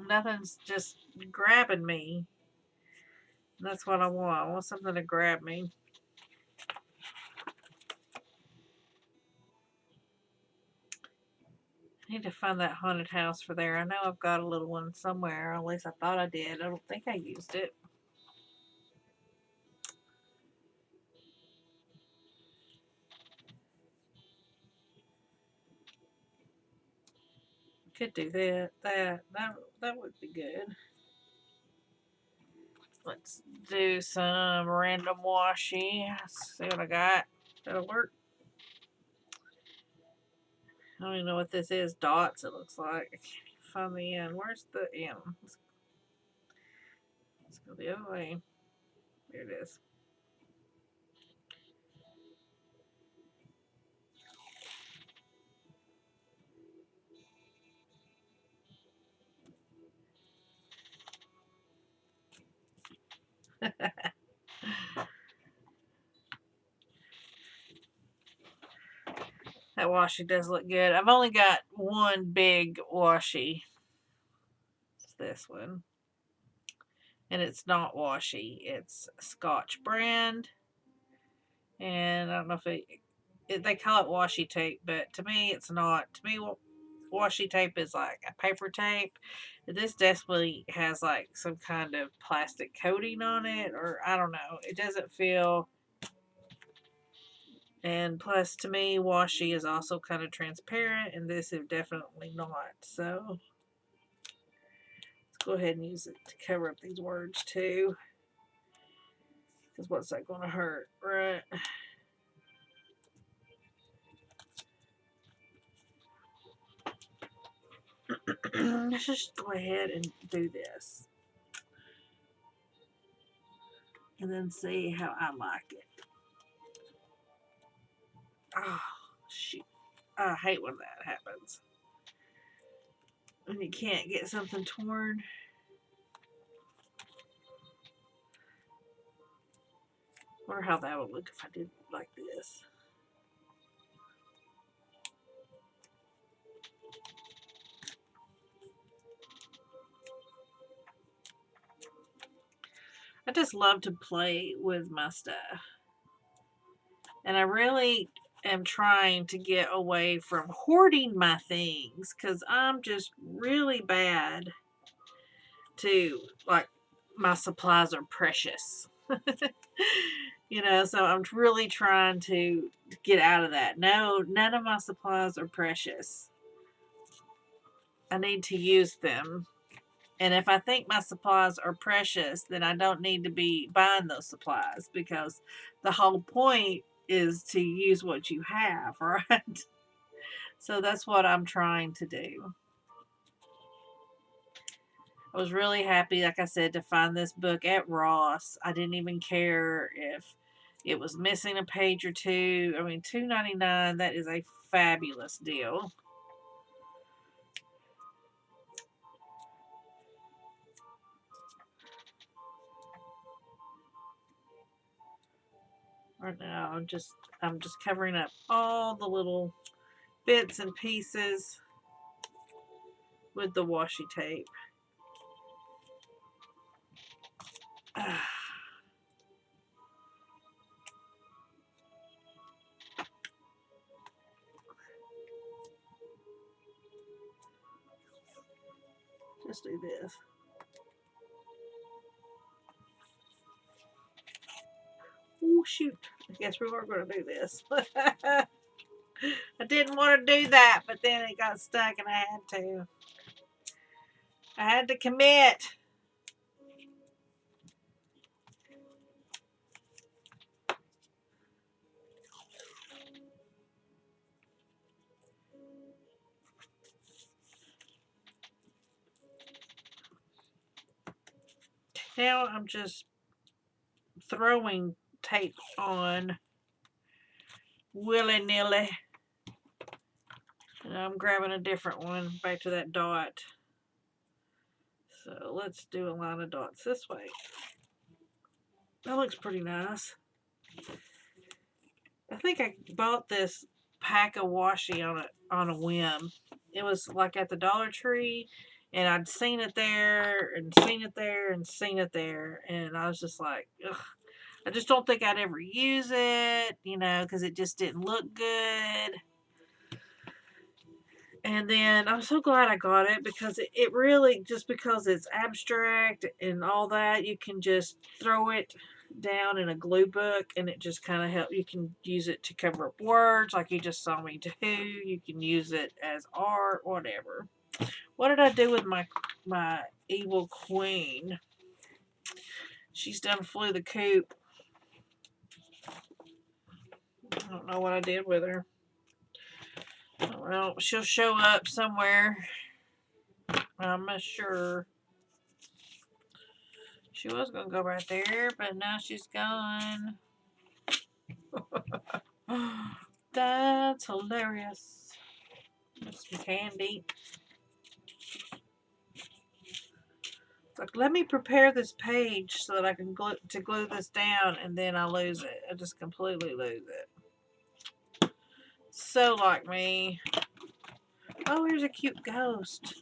Nothing's just grabbing me. That's what I want. I want something to grab me. I need to find that haunted house for there. I know I've got a little one somewhere. At least I thought I did. I don't think I used it. Could do that. That would be good. Let's do some random washi. Let's see what I got. That'll work. I don't even know what this is. Dots, it looks like. I can't even find the end. Where's the end? Let's go the other way. There it is. That washi does look good. I've only got one big washi. It's this one. And it's not washi. It's Scotch brand. And I don't know if they call it washi tape, but to me it's not. To me, washi tape is like a paper tape. This definitely has like some kind of plastic coating on it, or I don't know. It doesn't feel. And plus, to me, washi is also kind of transparent, and this is definitely not. So let's go ahead and use it to cover up these words too. Because what's that going to hurt, right? Let's just go ahead and do this. And then see how I like it. Oh, shoot. I hate when that happens. When you can't get something torn. I wonder how that would look if I did like this. I just love to play with my stuff. And I really am trying to get away from hoarding my things, because I'm just really bad to, like, my supplies are precious. You know, so I'm really trying to get out of that. No, none of my supplies are precious. I need to use them. And if I think my supplies are precious, then I don't need to be buying those supplies, because the whole point is to use what you have, right? So that's what I'm trying to do. I was really happy, like I said, to find this book at Ross. I didn't even care if it was missing a page or two. I mean, $2.99, that is a fabulous deal. Right now, I'm just covering up all the little bits and pieces with the washi tape. Just do this. Oh, shoot. I guess we were going to do this. I didn't want to do that, but then it got stuck and I had to. I had to commit. Now I'm just throwing tape on willy-nilly. And I'm grabbing a different one back to that dot. So let's do a line of dots this way. That looks pretty nice. I think I bought this pack of washi on a whim. It was like at the Dollar Tree, and I'd seen it there and seen it there and seen it there, and I was just like, ugh. I just don't think I'd ever use it, you know, because it just didn't look good. And then I'm so glad I got it, because it really, just because it's abstract and all that, you can just throw it down in a glue book and it just kind of help. You can use it to cover up words like you just saw me do. You can use it as art, whatever. What did I do with my evil queen? She's done flew the coop. I don't know what I did with her. Well, she'll show up somewhere, I'm not sure. She was going to go right there, but now she's gone. That's hilarious. Some candy. It's like, let me prepare this page so that I can glue this down, and then I lose it. I just completely lose it. So like me. Oh, here's a cute ghost.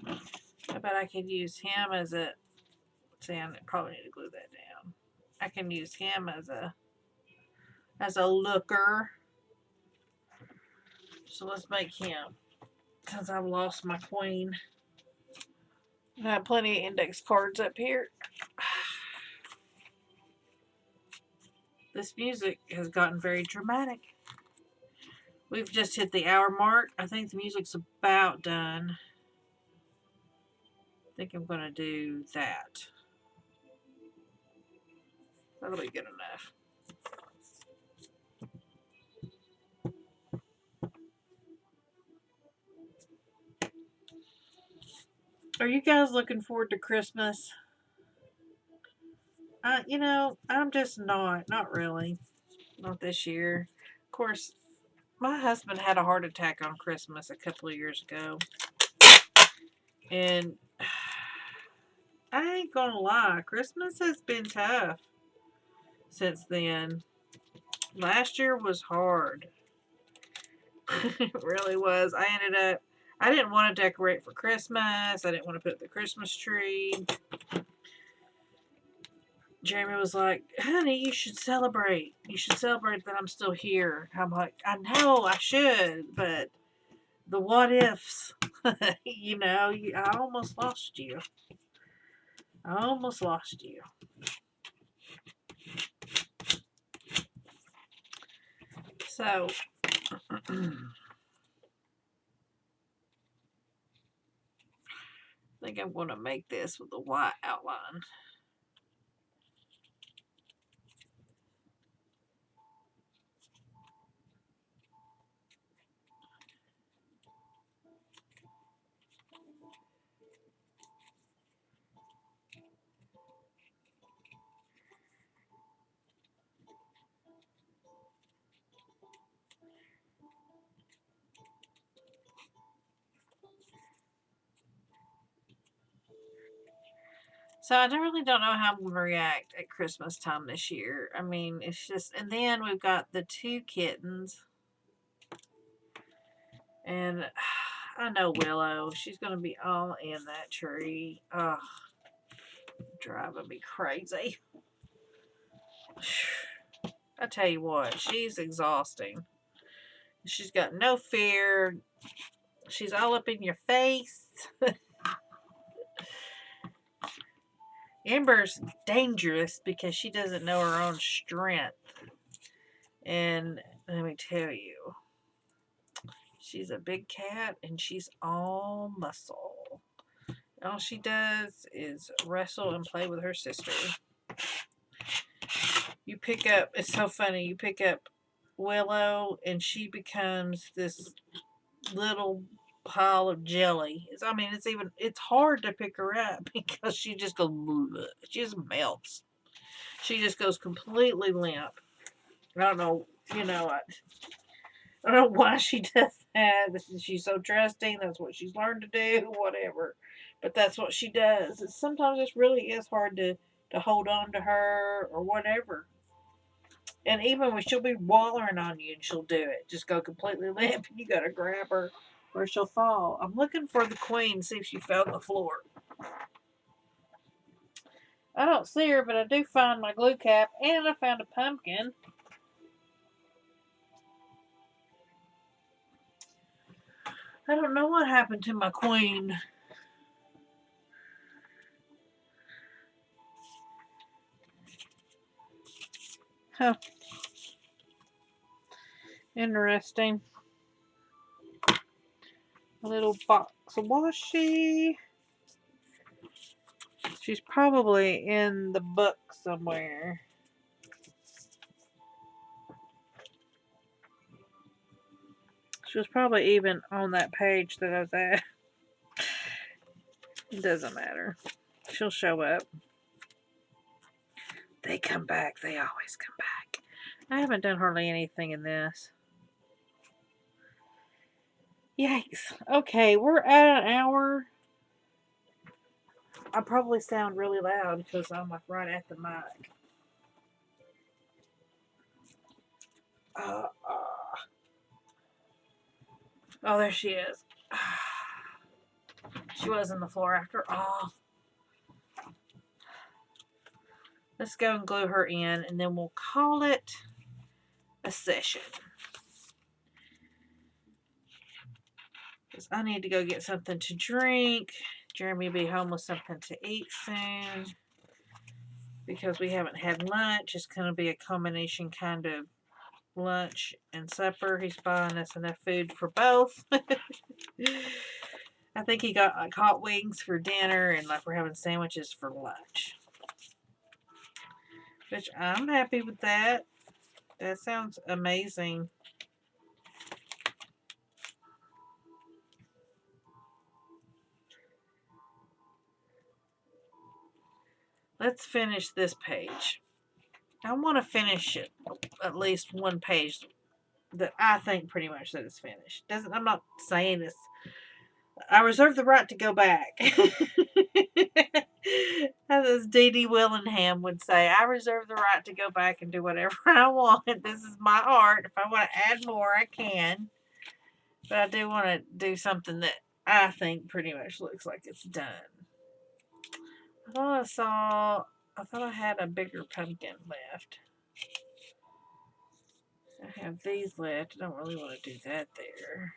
I bet I could use him as a... See, I probably need to glue that down. I can use him as a looker. So let's make him, because I've lost my queen. I have plenty of index cards up here. This music has gotten very dramatic. We've just hit the hour mark. I think the music's about done. I think I'm going to do that. That'll be good enough. Are you guys looking forward to Christmas? You know, I'm just not really. Not this year. Of course, my husband had a heart attack on Christmas a couple of years ago. And I ain't gonna lie, Christmas has been tough since then. Last year was hard. It really was. I didn't want to decorate for Christmas. I didn't want to put up the Christmas tree. Jeremy was like, honey, you should celebrate. You should celebrate that I'm still here. I'm like, I know I should, but the what ifs, you know, I almost lost you. I almost lost you. So, I think I'm going to make this with a white outline. So I really don't know how I'm going to react at Christmas time this year. I mean, it's just, and then we've got the 2 kittens. And I know Willow, she's going to be all in that tree. Ugh, driving me crazy. I tell you what, she's exhausting. She's got no fear. She's all up in your face. Amber's dangerous because she doesn't know her own strength. And let me tell you, she's a big cat and she's all muscle. All she does is wrestle and play with her sister. You pick up, it's so funny, you pick up Willow and she becomes this little pile of jelly. I mean, it's hard to pick her up because she just goes, she just melts. She just goes completely limp. I don't know, I don't know why she does that. She's so trusting. That's what she's learned to do, whatever. But that's what she does. Sometimes it really is hard to hold on to her or whatever. And even when she'll be wallering on you and she'll do it, just go completely limp and you gotta grab her or she'll fall. I'm looking for the queen, see if she fell on the floor. I don't see her, but I do find my glue cap and I found a pumpkin. I don't know what happened to my queen. Huh. Interesting. A little box of washi. She's probably in the book somewhere. She was probably even on that page that I was at. It doesn't matter. She'll show up. They come back. They always come back. I haven't done hardly anything in this. Yikes. Okay, we're at an hour. I probably sound really loud because I'm like right at the mic. Oh, there she is. She was on the floor after all. Let's go and glue her in and then we'll call it a session. Because I need to go get something to drink. Jeremy will be home with something to eat soon. Because we haven't had lunch. It's going to be a combination kind of lunch and supper. He's buying us enough food for both. I think he got like hot wings for dinner and like we're having sandwiches for lunch. Which I'm happy with that. That sounds amazing. Let's finish this page. I want to finish it, at least one page that I think pretty much that it's finished. I'm not saying this. I reserve the right to go back. As Dede Willingham would say, I reserve the right to go back and do whatever I want. This is my art. If I want to add more, I can. But I do want to do something that I think pretty much looks like it's done. I thought I saw I thought I had a bigger pumpkin left. I have these left. I don't really want to do that there.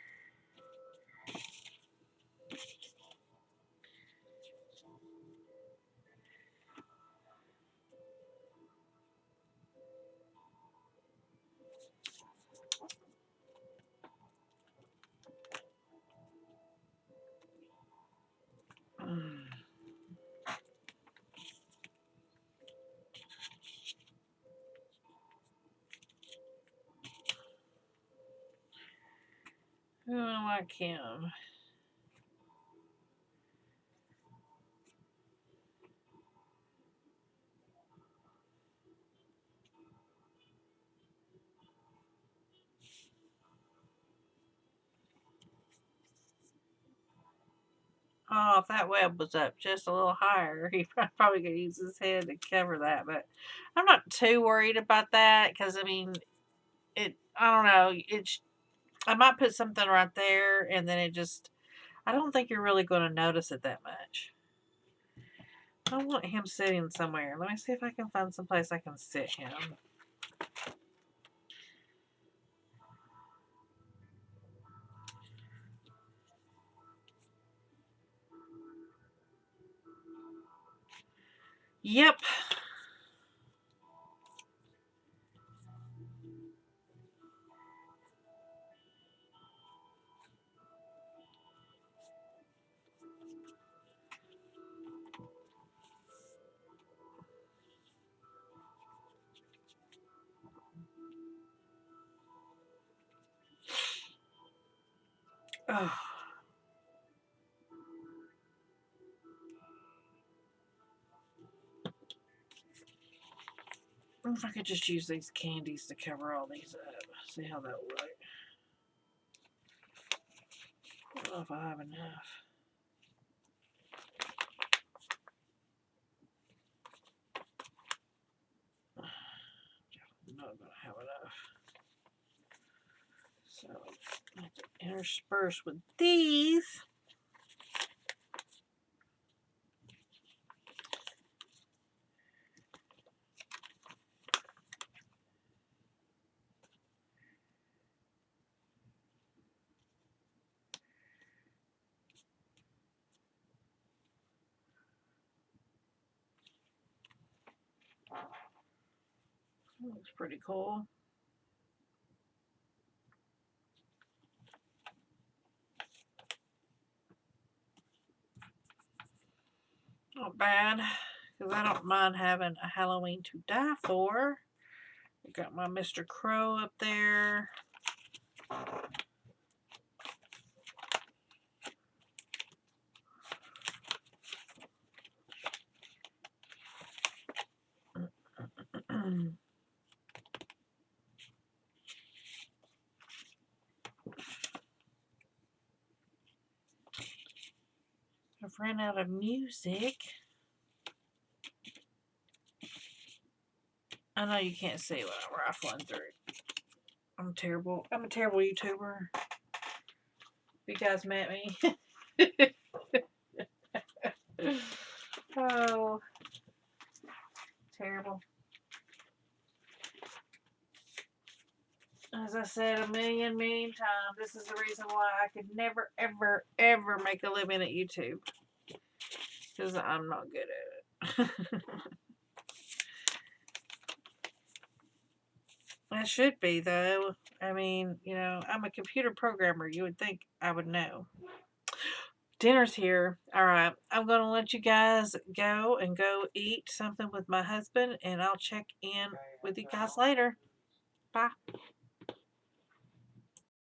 I don't like him. Oh, if that web was up just a little higher, he probably could use his head to cover that. But I'm not too worried about that because, I mean, I don't know. I might put something right there and then I don't think you're really going to notice it that much. I want him sitting somewhere. Let me see if I can find some place I can sit him. Yep. Oh. If I could just use these candies to cover all these up. See how that will look. I don't know if I have enough. I'm not going to have enough. So I have to intersperse with these. Looks pretty cool. Not bad, because I don't mind having a Halloween to die for. I got my Mr. Crow up there. I've ran out of music. I know you can't see what I'm rifling through. I'm terrible. I'm a terrible YouTuber. You guys met me. Oh, terrible. As I said a million times, this is the reason why I could never, ever, ever make a living at YouTube. Because I'm not good at it. I should be, though. I mean, you know, I'm a computer programmer. You would think I would know. Dinner's here. All right. I'm going to let you guys go and go eat something with my husband, and I'll check in with you guys later. Bye.